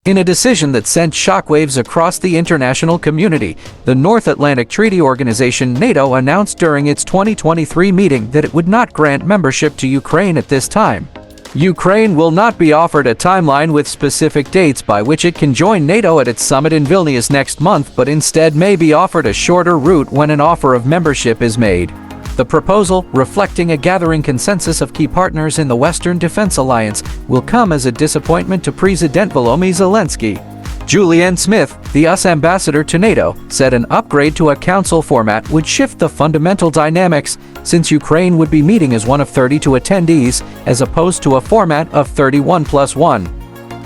In a decision that sent shockwaves across the international community, the North Atlantic Treaty Organization NATO announced during its 2023 meeting that it would not grant membership to Ukraine at this time. Ukraine will not be offered a timeline with specific dates by which it can join NATO at its summit in Vilnius next month, but instead may be offered a shorter route when an offer of membership is made. The proposal, reflecting a gathering consensus of key partners in the Western Defense Alliance, will come as a disappointment to President Volodymyr Zelensky. Julianne Smith, the US ambassador to NATO, said an upgrade to a council format would shift the fundamental dynamics, since Ukraine would be meeting as one of 32 attendees, as opposed to a format of 31+1.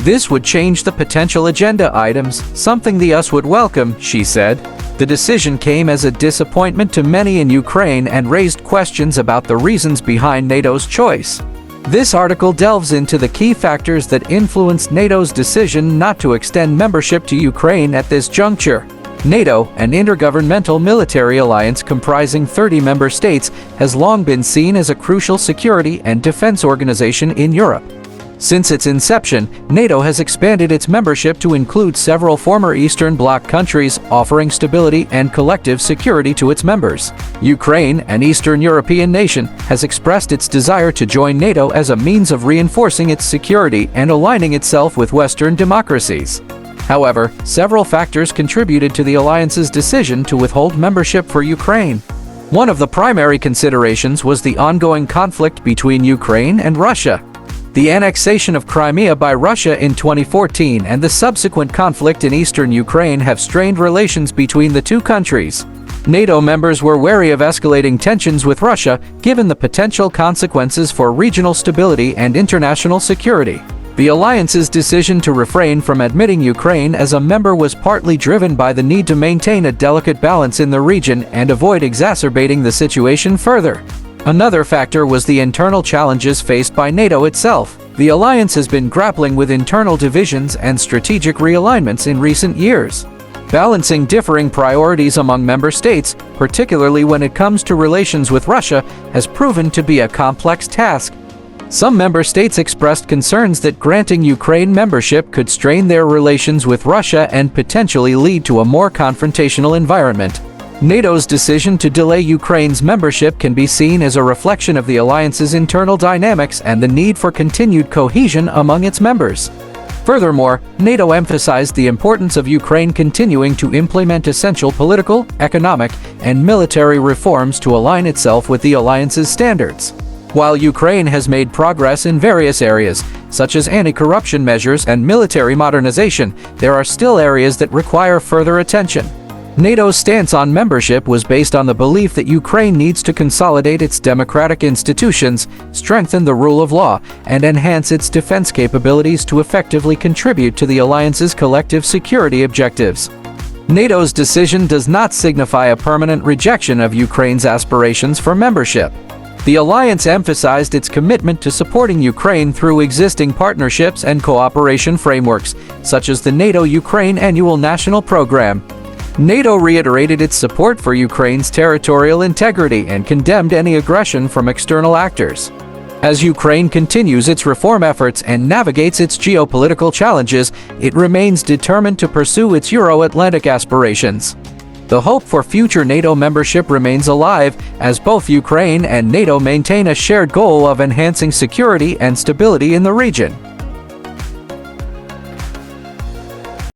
This would change the potential agenda items, something the US would welcome, she said. The decision came as a disappointment to many in Ukraine and raised questions about the reasons behind NATO's choice. This article delves into the key factors that influenced NATO's decision not to extend membership to Ukraine at this juncture. NATO, an intergovernmental military alliance comprising 30 member states, has long been seen as a crucial security and defense organization in Europe. Since its inception, NATO has expanded its membership to include several former Eastern Bloc countries, offering stability and collective security to its members. Ukraine, an Eastern European nation, has expressed its desire to join NATO as a means of reinforcing its security and aligning itself with Western democracies. However, several factors contributed to the alliance's decision to withhold membership for Ukraine. One of the primary considerations was the ongoing conflict between Ukraine and Russia. The annexation of Crimea by Russia in 2014 and the subsequent conflict in eastern Ukraine have strained relations between the two countries. NATO members were wary of escalating tensions with Russia, given the potential consequences for regional stability and international security. The alliance's decision to refrain from admitting Ukraine as a member was partly driven by the need to maintain a delicate balance in the region and avoid exacerbating the situation further. Another factor was the internal challenges faced by NATO itself. The alliance has been grappling with internal divisions and strategic realignments in recent years. Balancing differing priorities among member states, particularly when it comes to relations with Russia, has proven to be a complex task. Some member states expressed concerns that granting Ukraine membership could strain their relations with Russia and potentially lead to a more confrontational environment. NATO's decision to delay Ukraine's membership can be seen as a reflection of the alliance's internal dynamics and the need for continued cohesion among its members. Furthermore, NATO emphasized the importance of Ukraine continuing to implement essential political, economic, and military reforms to align itself with the alliance's standards. While Ukraine has made progress in various areas, such as anti-corruption measures and military modernization, there are still areas that require further attention. NATO's stance on membership was based on the belief that Ukraine needs to consolidate its democratic institutions, strengthen the rule of law, and enhance its defense capabilities to effectively contribute to the alliance's collective security objectives. NATO's decision does not signify a permanent rejection of Ukraine's aspirations for membership. The alliance emphasized its commitment to supporting Ukraine through existing partnerships and cooperation frameworks, such as the NATO-Ukraine Annual National Program. NATO reiterated its support for Ukraine's territorial integrity and condemned any aggression from external actors. As Ukraine continues its reform efforts and navigates its geopolitical challenges, it remains determined to pursue its Euro-Atlantic aspirations. The hope for future NATO membership remains alive, as both Ukraine and NATO maintain a shared goal of enhancing security and stability in the region.